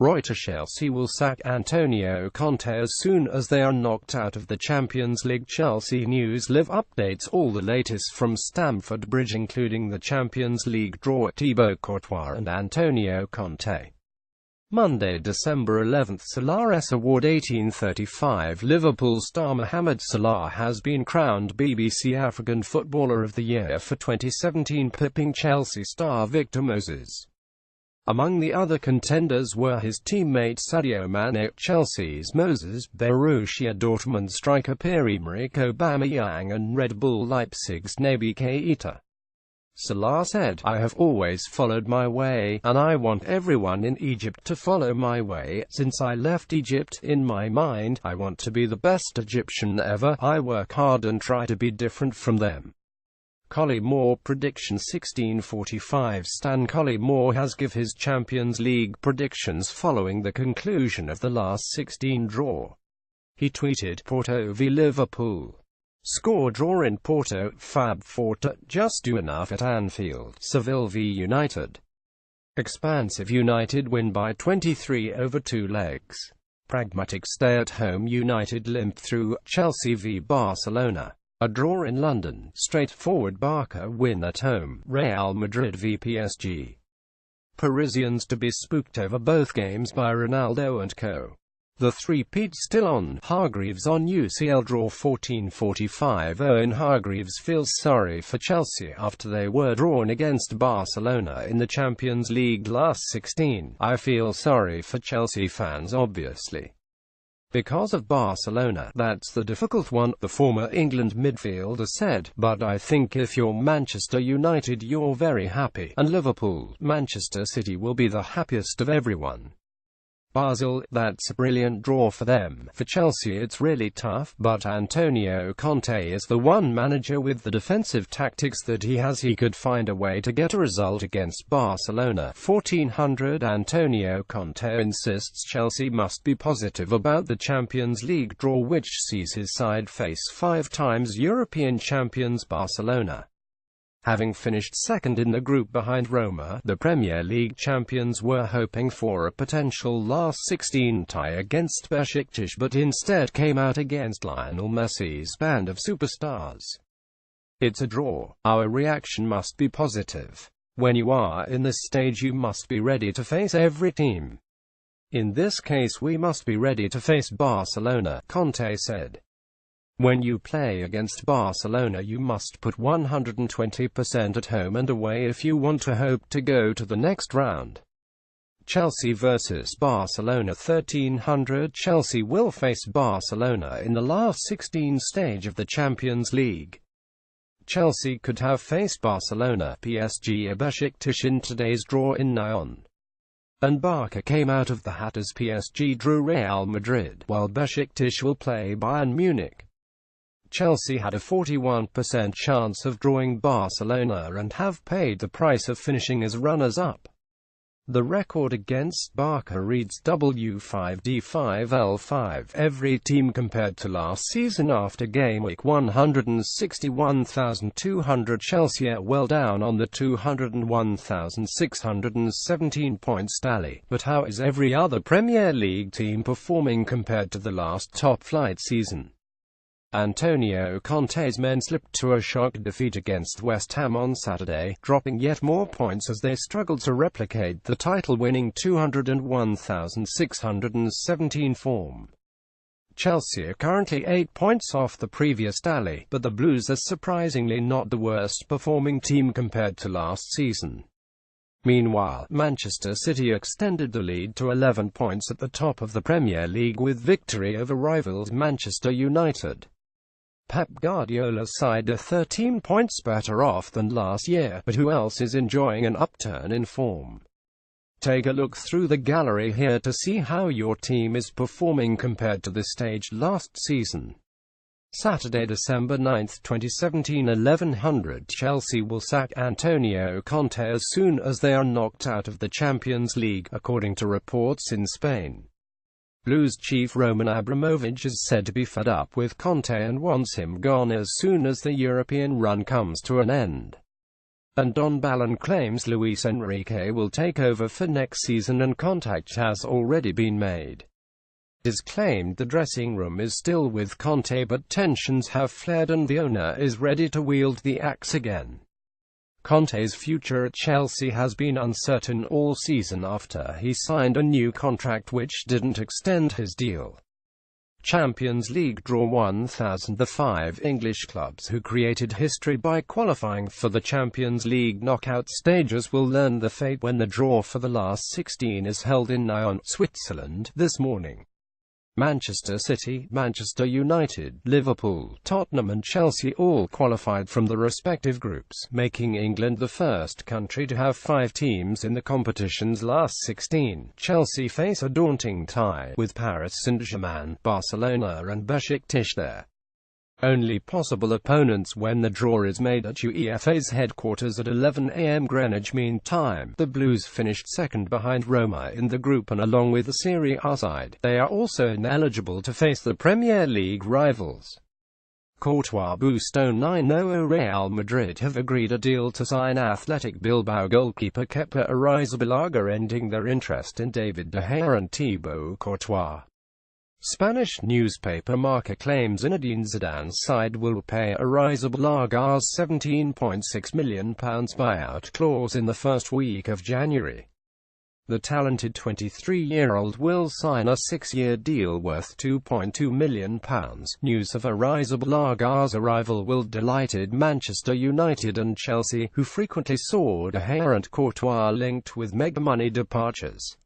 REUTERSChelsea will sack Antonio Conte as soon as they are knocked out of the Champions League. Chelsea News Live updates all the latest from Stamford Bridge, including the Champions League draw, Thibaut and Antonio Conte. Monday, December 11th. Salah's Award 1835. Liverpool star Mohamed Salah has been crowned BBC African Footballer of the Year for 2017, pipping Chelsea star Victor Moses. Among the other contenders were his teammate Sadio Mane, Chelsea's Moses, Borussia Dortmund striker Pierre-Emerick Aubameyang, and Red Bull Leipzig's Naby Keita. Salah said, "I have always followed my way, and I want everyone in Egypt to follow my way. Since I left Egypt, in my mind, I want to be the best Egyptian ever. I work hard and try to be different from them." Collymore prediction 1645. Stan Collymore has given his Champions League predictions following the conclusion of the last 16 draw. He tweeted, "Porto v Liverpool. Score draw in Porto, Fab Forte, just do enough at Anfield. Seville v United. Expansive United win by 23 over 2 legs. Pragmatic stay-at-home United limp through. Chelsea v Barcelona. A draw in London. Straightforward Barca win at home. Real Madrid v PSG. Parisians to be spooked over both games by Ronaldo and co. The three-peat still on. Hargreaves on UCL draw 1445. Owen Hargreaves feels sorry for Chelsea after they were drawn against Barcelona in the Champions League last 16. "I feel sorry for Chelsea fans, obviously. Because of Barcelona, that's the difficult one," the former England midfielder said. "But I think if you're Manchester United you're very happy, and Liverpool, Manchester City will be the happiest of everyone. Basel, that's a brilliant draw for them. For Chelsea it's really tough, but Antonio Conte is the one manager with the defensive tactics that he has. He could find a way to get a result against Barcelona." 1400. Antonio Conte insists Chelsea must be positive about the Champions League draw, which sees his side face 5 times European champions Barcelona. Having finished second in the group behind Roma, the Premier League champions were hoping for a potential last 16 tie against Besiktas, but instead came out against Lionel Messi's band of superstars. "It's a draw. Our reaction must be positive. When you are in this stage you must be ready to face every team. In this case we must be ready to face Barcelona," Conte said. "When you play against Barcelona you must put 120% at home and away if you want to hope to go to the next round." Chelsea vs Barcelona 1300. Chelsea will face Barcelona in the last 16 stage of the Champions League. Chelsea could have faced Barcelona, PSG or Besiktas in today's draw in Nyon. And Barca came out of the hat as PSG drew Real Madrid, while Besiktas will play Bayern Munich. Chelsea had a 41% chance of drawing Barcelona and have paid the price of finishing as runners-up. The record against Barca reads W5D5L5. Every team compared to last season after game week 161,200. Chelsea are well down on the 201,617 points tally. But how is every other Premier League team performing compared to the last top-flight season? Antonio Conte's men slipped to a shock defeat against West Ham on Saturday, dropping yet more points as they struggled to replicate the title-winning 201,617 form. Chelsea are currently 8 points off the previous tally, but the Blues are surprisingly not the worst-performing team compared to last season. Meanwhile, Manchester City extended the lead to 11 points at the top of the Premier League with victory over rivals Manchester United. Pep Guardiola's side are 13 points better off than last year, but who else is enjoying an upturn in form? Take a look through the gallery here to see how your team is performing compared to this stage last season. Saturday, December 9, 2017 1100. Chelsea will sack Antonio Conte as soon as they are knocked out of the Champions League, according to reports in Spain. Blues chief Roman Abramovich is said to be fed up with Conte and wants him gone as soon as the European run comes to an end. And Don Balon claims Luis Enrique will take over for next season and contact has already been made. It is claimed the dressing room is still with Conte, but tensions have flared and the owner is ready to wield the axe again. Conte's future at Chelsea has been uncertain all season after he signed a new contract which didn't extend his deal. Champions League draw 1000. The 5 English clubs who created history by qualifying for the Champions League knockout stages will learn their fate when the draw for the last 16 is held in Nyon, Switzerland, this morning. Manchester City, Manchester United, Liverpool, Tottenham and Chelsea all qualified from the respective groups, making England the first country to have 5 teams in the competition's last 16. Chelsea face a daunting tie with Paris Saint-Germain, Barcelona and Besiktas their only possible opponents when the draw is made at UEFA's headquarters at 11 a.m. Greenwich Mean Time. The Blues finished second behind Roma in the group and along with the Serie A side, they are also ineligible to face the Premier League rivals. Courtois Boustone 9-0. Real Madrid have agreed a deal to sign Athletic Bilbao goalkeeper Kepa Arrizabalaga, ending their interest in David De Gea and Thibaut Courtois. Spanish newspaper Marca claims Zinedine Zidane's side will pay Arrizabalaga's £17.6 million buyout clause in the first week of January. The talented 23-year-old will sign a 6-year deal worth £2.2 million. News of Arrizabalaga's arrival will delighted Manchester United and Chelsea, who frequently saw De Gea and Courtois linked with mega-money departures.